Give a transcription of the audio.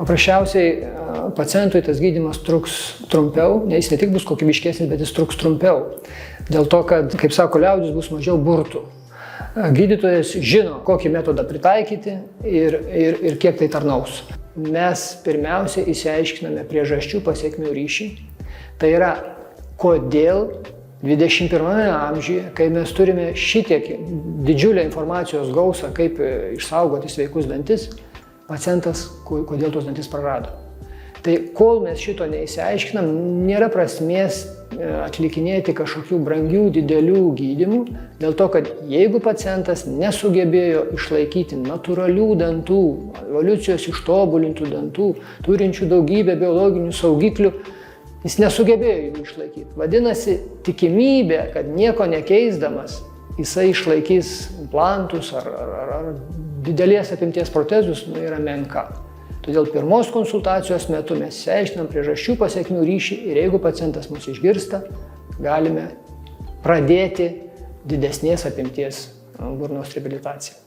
Paprasčiausiai pacientui tas gydymas truks trumpiau, nes jis ne tik bus kokybiškesnis, bet jis truks trumpiau. Dėl to, kad, kaip sako liaudis, bus mažiau burtų. Gydytojas žino, kokį metodą pritaikyti ir kiek tai tarnaus. Mes pirmiausia išsiaiškiname priežasčių pasekmių ryšį. Tai yra, kodėl 21 amžiuje, kai mes turime šitiek didžiulę informacijos gausą, kaip išsaugoti sveikus dantis, pacientas kodėl tos dantis prarado. Tai kol mes šito neįsiaiškinam, nėra prasmės atlikinėti kažkokių brangių, didelių gydymų, dėl to, kad jeigu pacientas nesugebėjo išlaikyti natūralių dantų, evoliucijos ištobulintų dantų, turinčių daugybę biologinių saugiklių, jis nesugebėjo jų išlaikyti. Vadinasi, tikimybė, kad nieko nekeisdamas, jisai išlaikys implantus ar didelės apimties protezus, yra menka. Todėl pirmos konsultacijos metu mes išsiaiškinam priežasčių pasekmių ryšį ir jeigu pacientas mus išgirsta, galime pradėti didesnės apimties burnos reabilitaciją.